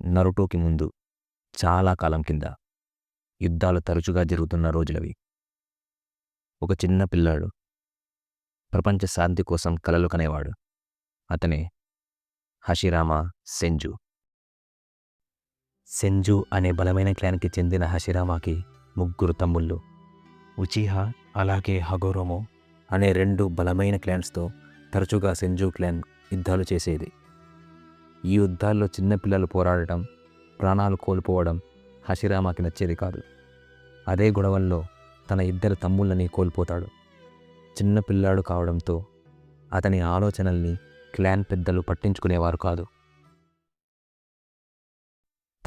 నరుటోకి ముందు చాలా కాలం కింద యుద్ధాలు తరచుగా జరుగుతున్న రోజులవి. ఒక చిన్న పిల్లాడు ప్రపంచ శాంతి కోసం కలలు కనేవాడు. అతనే హషిరామా సెంజు. సెంజు అనే బలమైన క్లాన్కి చెందిన హషిరామాకి ముగ్గురు తమ్ముళ్ళు. ఉచిహా అలాగే హగోరోమో అనే రెండు బలమైన క్లాన్స్తో తరచుగా సెంజు క్లాన్ యుద్ధాలు చేసేది. ఈ యుద్ధాల్లో చిన్నపిల్లలు పోరాడటం, ప్రాణాలు కోల్పోవడం హషిరామాకి నచ్చేది కాదు. అదే గొడవల్లో తన ఇద్దరు తమ్ముళ్ళని కోల్పోతాడు. చిన్నపిల్లాడు కావడంతో అతని ఆలోచనల్ని క్లాన్ పెద్దలు పట్టించుకునేవారు కాదు.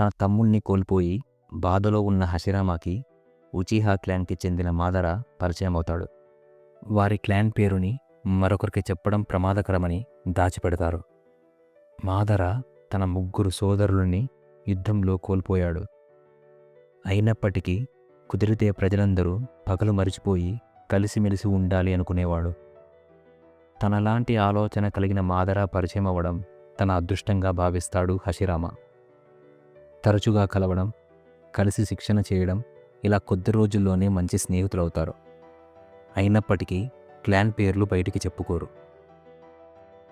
తన తమ్ముణ్ణి కోల్పోయి బాధలో ఉన్న హషిరామాకి ఉచిహా క్లాన్కి చెందిన మాదర పరిచయం అవుతాడు. వారి క్లాన్ పేరుని మరొకరికి చెప్పడం ప్రమాదకరమని దాచిపెడతారు. మాదర తన ముగ్గురు సోదరులని యుద్ధంలో కోల్పోయాడు. అయినప్పటికీ కుదిరితే ప్రజలందరూ పగలు మరిచిపోయి కలిసిమెలిసి ఉండాలి అనుకునేవాడు. తనలాంటి ఆలోచన కలిగిన మాదర పరిచయం అవ్వడం తన అదృష్టంగా భావిస్తాడు హషిరామా. తరచుగా కలవడం, కలిసి శిక్షణ చేయడం, ఇలా కొద్ది రోజుల్లోనే మంచి స్నేహితులవుతారు. అయినప్పటికీ క్లాన్ పేర్లు బయటికి చెప్పుకోరు.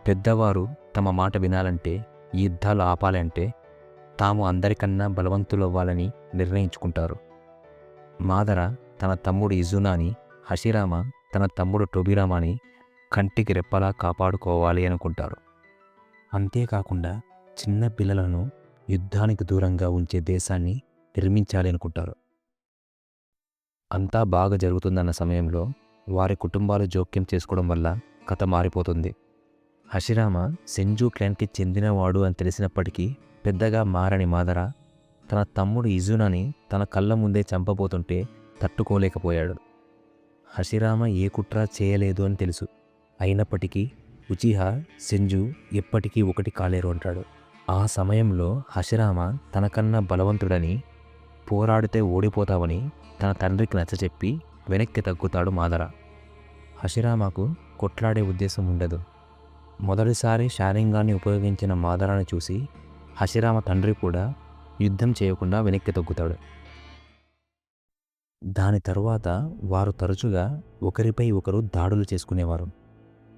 పెద్దవారు తమ మాట వినాలంటే, ఈ యుద్ధాలు ఆపాలంటే తాము అందరికన్నా బలవంతులవ్వాలని నిర్ణయించుకుంటారు. మాదర తన తమ్ముడు ఇజునాని, హషిరామా తన తమ్ముడు టొబిరామాని కంటికి రెప్పలా కాపాడుకోవాలి అనుకుంటారు. అంతేకాకుండా చిన్న పిల్లలను యుద్ధానికి దూరంగా ఉంచే దేశాన్ని నిర్మించాలి అనుకుంటారు. అంతా బాగా జరుగుతుందన్న సమయంలో వారి కుటుంబాలు జోక్యం చేసుకోవడం వల్ల కథ మారిపోతుంది. హషిరామా సెంజు క్లాన్కి చెందినవాడు అని తెలిసినప్పటికీ పెద్దగా మారని మాదర తన తమ్ముడు ఇజునాని తన కళ్ళ ముందే చంపబోతుంటే తట్టుకోలేకపోయాడు. హషిరామా ఏ కుట్ర చేయలేదు అని తెలుసు. అయినప్పటికీ ఉచిహా, సెంజు ఎప్పటికీ ఒకటి కాలేరు అంటాడు. ఆ సమయంలో హషిరామా తనకన్నా బలవంతుడని, పోరాడితే ఓడిపోతావని తన తండ్రికి నచ్చచెప్పి వెనక్కి తగ్గుతాడు మాదర. హషిరామాకు కొట్లాడే ఉద్దేశం ఉండదు. మొదటిసారి షారింగాన్ని ఉపయోగించిన మాదరాని చూసి హషిరామ తండ్రి కూడా యుద్ధం చేయకుండా వెనక్కి తగ్గుతాడు. దాని తరువాత వారు తరచుగా ఒకరిపై ఒకరు దాడులు చేసుకునేవారు.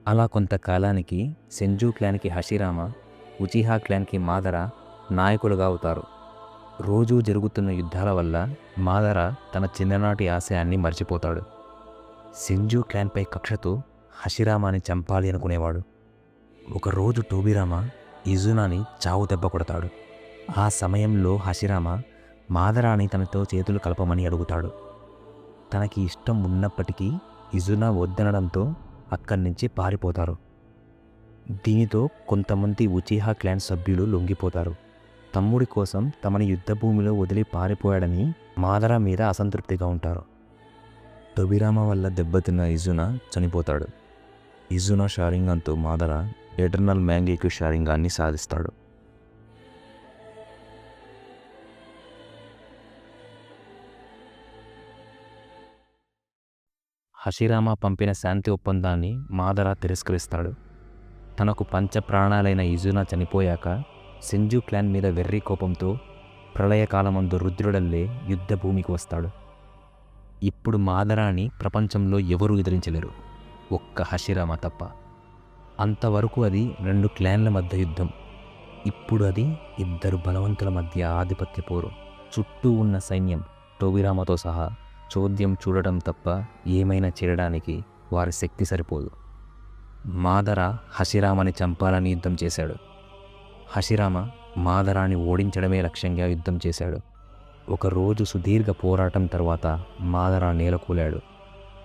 అలా కొంతకాలానికి సెంజు క్లాన్కి హషిరామా, ఉచిహా క్లాన్కి మాదర నాయకులుగా అవుతారు. రోజూ జరుగుతున్న యుద్ధాల వల్ల మాదర తన చిన్ననాటి ఆశయాన్ని మర్చిపోతాడు. సెంజు క్లాన్పై కక్షతో హషిరామాని చంపాలి అనుకునేవాడు. ఒకరోజు టొబిరామా ఇజునాని చావు దెబ్బ కొడతాడు. ఆ సమయంలో హషిరామా మాదరాని తనతో చేతులు కలపమని అడుగుతాడు. తనకి ఇష్టం ఉన్నప్పటికీ ఇజునా వద్దనడంతో అక్కడి నుంచి పారిపోతారు. దీనితో కొంతమంది ఉచిహా క్లాన్ సభ్యులు లొంగిపోతారు. తమ్ముడి కోసం తమని యుద్ధభూమిలో వదిలి పారిపోయాడని మాదర మీద అసంతృప్తిగా ఉంటారు. టొబిరామా వల్ల దెబ్బతిన్న ఇజునా చనిపోతాడు. ఇజునా షారింగాన్తో మాదర ఎటర్నల్ మ్యాంగేకు షారింగాన్ని సాధిస్తాడు. హషిరామా పంపిన శాంతి ఒప్పందాన్ని మాదర తిరస్కరిస్తాడు. తనకు పంచ ప్రాణాలైన ఇజునా చనిపోయాక సెంజు క్లాన్ మీద వెర్రి కోపంతో ప్రళయకాలమందు రుద్రుడల్లే యుద్ధభూమికి వస్తాడు. ఇప్పుడు మాదరాని ప్రపంచంలో ఎవరూ ఎదిరించలేరు, ఒక్క హషిరామా తప్ప. అంతవరకు అది రెండు క్లాన్ల మధ్య యుద్ధం. ఇప్పుడు అది ఇద్దరు బలవంతుల మధ్య ఆధిపత్య పోరు. చుట్టూ ఉన్న సైన్యం టొబిరామాతో సహా చోద్యం చూడటం తప్ప ఏమైనా చేయడానికి వారి శక్తి సరిపోదు. మాదర హషిరామాని చంపాలని యుద్ధం చేశాడు. హషిరామా మాదరాని ఓడించడమే లక్ష్యంగా యుద్ధం చేశాడు. ఒకరోజు సుదీర్ఘ పోరాటం తర్వాత మాదర నేలకూలాడు.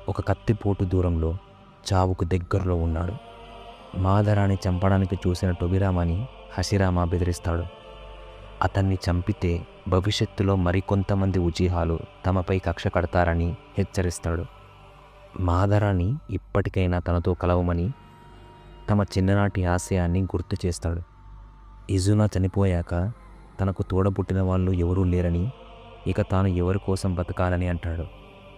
ఒక కత్తిపోటు దూరంలో చావుకు దగ్గరలో ఉన్నాడు. మాదరాని చంపడానికి చూసిన టొబిరామాని హషిరామా బెదిరిస్తాడు. అతన్ని చంపితే భవిష్యత్తులో మరికొంతమంది ఉచిహాలు తమపై కక్ష కడతారని హెచ్చరిస్తాడు. మాదరాని ఇప్పటికైనా తనతో కలవమని తమ చిన్ననాటి ఆశయాన్ని గుర్తు చేస్తాడు. ఇజునా చనిపోయాక తనకు తోడబుట్టిన వాళ్ళు ఎవరూ లేరని, ఇక తాను ఎవరి కోసం బతకాలని అంటాడు.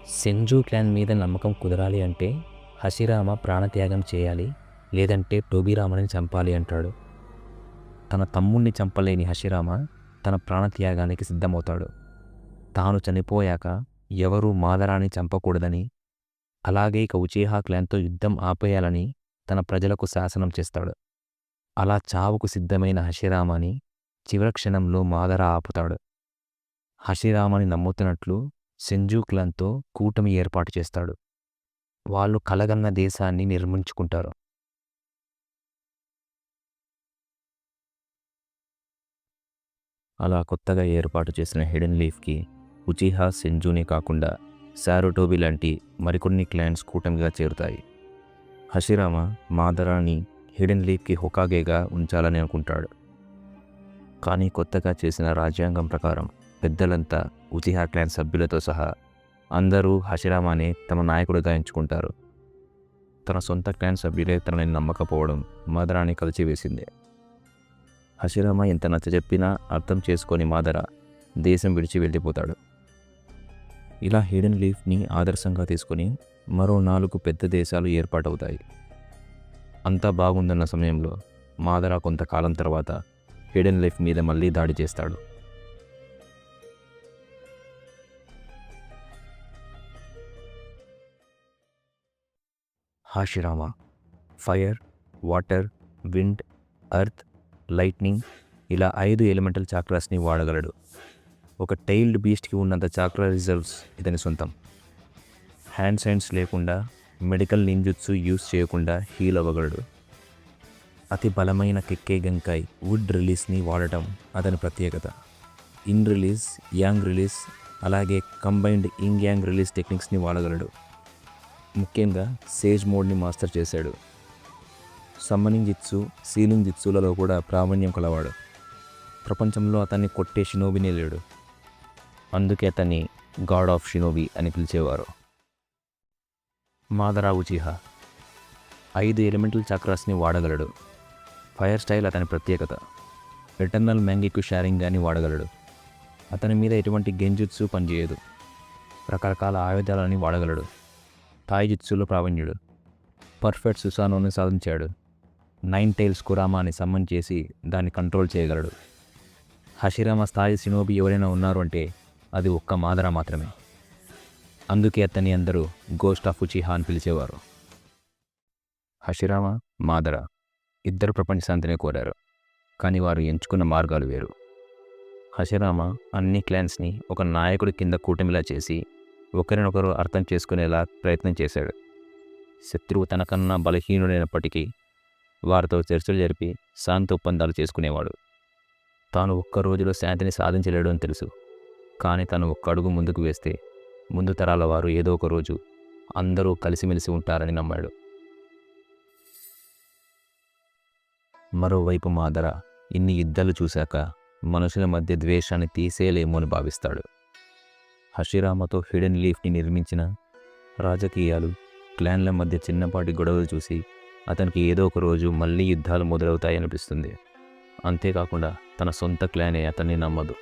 సెంజు క్లాన్ మీద నమ్మకం కుదరాలి అంటే హషిరామా ప్రాణత్యాగం చేయాలి, లేదంటే టొబిరామాని చంపాలి అంటాడు. తన తమ్ముణ్ణి చంపలేని హషిరామా తన ప్రాణత్యాగానికి సిద్ధమవుతాడు. తాను చనిపోయాక ఎవరూ మాదరాని చంపకూడదని, అలాగే ఇక ఉచిహా క్లాన్తో యుద్ధం ఆపేయాలని తన ప్రజలకు శాసనం చేస్తాడు. అలా చావుకు సిద్ధమైన హషిరామాని చివరి క్షణంలో మాదర ఆపుతాడు. హషిరామాని నమ్ముతున్నట్లు సెంజు క్లాన్తో కూటమి ఏర్పాటు చేస్తాడు. వాళ్ళు కలగన్న దేశాన్ని నిర్మించుకుంటారు. అలా కొత్తగా ఏర్పాటు చేసిన హిడెన్ లీఫ్కి ఉచిహా, సెంజునే కాకుండా శారోటోబి లాంటి మరికొన్ని క్లాన్స్ కూటమిగా చేరుతాయి. హషిరామా మాదరాని హిడెన్ లీఫ్కి హొకాగేగా ఉంచాలని అనుకుంటాడు. కానీ కొత్తగా చేసిన రాజ్యాంగం ప్రకారం పెద్దలంతా ఉచిహా క్లాన్ సభ్యులతో సహా అందరూ హషిరామానే తమ నాయకుడిగా ఎంచుకుంటారు. తన సొంత క్లాన్ సభ్యులే తనని నమ్మకపోవడం మాదరాని కలిచివేసింది. హషిరామా ఎంత నచ్చజెప్పినా అర్థం చేసుకొని మాదర దేశం విడిచి వెళ్ళిపోతాడు. ఇలా హిడెన్ లీఫ్ని ఆదర్శంగా తీసుకొని మరో 4 పెద్ద దేశాలు ఏర్పాటవుతాయి. అంతా బాగుందన్న సమయంలో మాదర కొంతకాలం తర్వాత హిడెన్ లీఫ్ మీద మళ్ళీ దాడి చేస్తాడు. Hashirama fire, water, wind, earth, lightning ఇలా 5 ఎలిమెంటల్ చాక్రాస్ని వాడగలడు. ఒక టైల్డ్ బీస్ట్కి ఉన్నంత చాక్రా రిజర్వ్స్ ఇతని సొంతం. హ్యాండ్ సైన్స్ లేకుండా, మెడికల్ నింజుత్సు యూస్ చేయకుండా హీల్ అవ్వగలడు. అతి బలమైన కెక్కే గంకాయ్ వుడ్ రిలీజ్ని వాడటం అతని ప్రత్యేకత. ఇన్ రిలీజ్, యాంగ్ రిలీజ్ అలాగే కంబైన్డ్ ఇంగ్ యాంగ్ రిలీజ్ టెక్నిక్స్ని వాడగలడు. ముఖ్యంగా సేజ్ మోడ్ని మాస్టర్ చేశాడు. సమ్మనింగ్ జిత్సు, సీలింగ్ జిత్సులలో కూడా ప్రావీణ్యం కలవాడు. ప్రపంచంలో అతన్ని కొట్టే షినోబినే లేడు. అందుకే అతన్ని గాడ్ ఆఫ్ షినోబి అని పిలిచేవారు. మాదరా ఉచిహా 5 ఎలిమెంటల్ చక్రాస్ని వాడగలడు. ఫైర్ స్టైల్ అతని ప్రత్యేకత. ఎటర్నల్ మ్యాంగికు షారింగ్ అని వాడగలడు. అతని మీద ఎటువంటి గెంజుత్సు పనిచేయదు. రకరకాల ఆయుధాలని వాడగలడు. తాయిజిత్సులో ప్రావీణ్యుడు. పర్ఫెక్ట్ సుసానోని సాధించాడు. 9 టైల్స్ కురామాని సమ్మన్ చేసి దాన్ని కంట్రోల్ చేయగలడు. హషిరామా స్థాయి షినోబి ఎవరైనా ఉన్నారు అంటే అది ఒక్క మాదరా మాత్రమే. అందుకే అతన్ని అందరూ గోస్ట్ ఆఫ్ ఉచిహా అని పిలిచేవారు. హషిరామా, మాదరా ఇద్దరు ప్రపంచ శాంతిని కోరారు. కానీ వారు ఎంచుకున్న మార్గాలు వేరు. హషిరామా అన్ని క్లాన్స్ని ఒక నాయకుడి కింద కూటమిలా చేసి ఒకరినొకరు అర్థం చేసుకునేలా ప్రయత్నం చేశాడు. శత్రువు తనకన్నా బలహీనుడైనప్పటికీ వారితో చర్చలు జరిపి శాంతి ఒప్పందాలు చేసుకునేవాడు. తాను ఒక్క రోజులో శాంతిని సాధించలేడు అని తెలుసు. కానీ తను ఒక్క అడుగు ముందుకు వేస్తే ముందు తరాల వారు ఏదో ఒక రోజు అందరూ కలిసిమెలిసి ఉంటారని నమ్మాడు. మరోవైపు మాదర ఇన్ని యుద్ధాలు చూశాక మనుషుల మధ్య ద్వేషాన్ని తీసేయలేమో అని భావిస్తాడు. హషిరామాతో హిడెన్ లీఫ్ని నిర్మించిన రాజకీయాలు, క్లాన్ల మధ్య చిన్నపాటి గొడవలు చూసి అతనికి ఏదో ఒక రోజు మళ్ళీ యుద్ధాలు మొదలవుతాయనిపిస్తుంది. అంతేకాకుండా తన సొంత క్లానే అతన్ని నమ్మదు.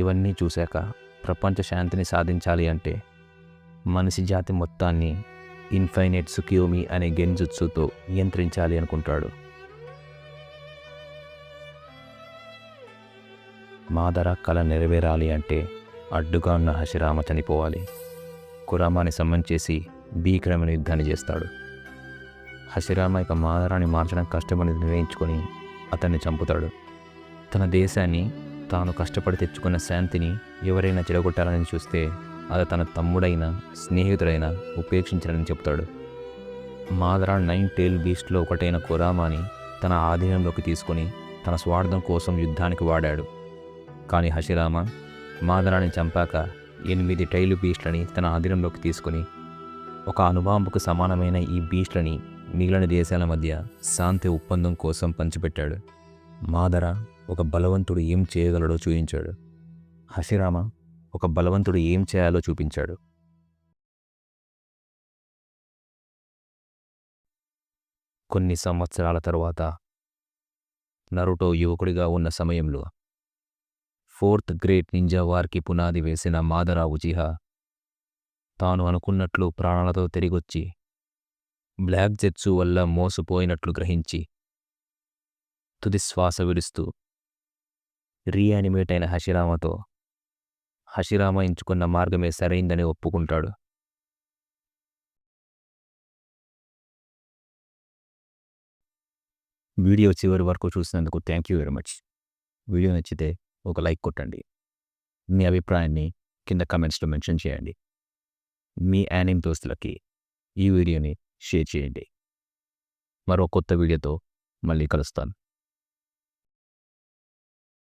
ఇవన్నీ చూశాక ప్రపంచ శాంతిని సాధించాలి అంటే మనిషి జాతి మొత్తాన్ని ఇన్ఫైనైట్ సుకియోమి అనే గెంజుత్సుతో నియంత్రించాలి అనుకుంటాడు. మాదర కళ నెరవేరాలి అంటే అడ్డుగా ఉన్న హషిరామ చనిపోవాలి. కురామాని సమ్మన్ చేసి భీకరమైన యుద్ధాన్ని చేస్తాడు. హషిరామ ఇక మాదరాని మార్చడం కష్టపడి నిర్ణయించుకొని అతన్ని చంపుతాడు. తన దేశాన్ని, తాను కష్టపడి తెచ్చుకున్న శాంతిని ఎవరైనా చెడగొట్టాలని చూస్తే అది తన తమ్ముడైనా స్నేహితుడైనా ఉపేక్షించాలని చెబుతాడు. మాదరా 9 టైల్ బీస్ట్లో ఒకటైన కురామాని తన ఆధీనంలోకి తీసుకొని తన స్వార్థం కోసం యుద్ధానికి వాడాడు. కానీ హషిరామ మాదరాని చంపాక 8 టైలు బీస్ట్లని తన ఆధీనంలోకి తీసుకొని ఒక అణుబాంబుకు సమానమైన ఈ బీస్ట్లని మిగిలిన దేశాల మధ్య శాంతి ఒప్పందం కోసం పంచిపెట్టాడు. మాదర ఒక బలవంతుడు ఏం చేయగలడో చూపించాడు. హషిరామ ఒక బలవంతుడు ఏం చేయాలో చూపించాడు. కొన్ని సంవత్సరాల తరువాత నరుటో యువకుడిగా ఉన్న సమయంలో 4th గ్రేట్ నింజా వార్కి పునాది వేసిన మాదరా ఉచిహా తాను అనుకున్నట్లు ప్రాణాలతో తిరిగొచ్చి బ్లాక్ జెట్సు వల్ల మోసపోయినట్లు గ్రహించి తుది శ్వాస విడుస్తూ రీయానిమేట్ అయిన హషిరామతో హషిరామ ఎంచుకున్న మార్గమే సరైందని ఒప్పుకుంటాడు. వీడియో చివరి వరకు చూసినందుకు thank you very much. Video నచ్చితే ఒక లైక్ కొట్టండి. మీ అభిప్రాయాన్ని కింద కమెంట్స్లో మెన్షన్ చేయండి. మీ యానిమ్ దోస్తులకి ఈ వీడియోని షేర్ చేయండి. మరో కొత్త వీడియోతో మళ్ళీ కలుస్తాను.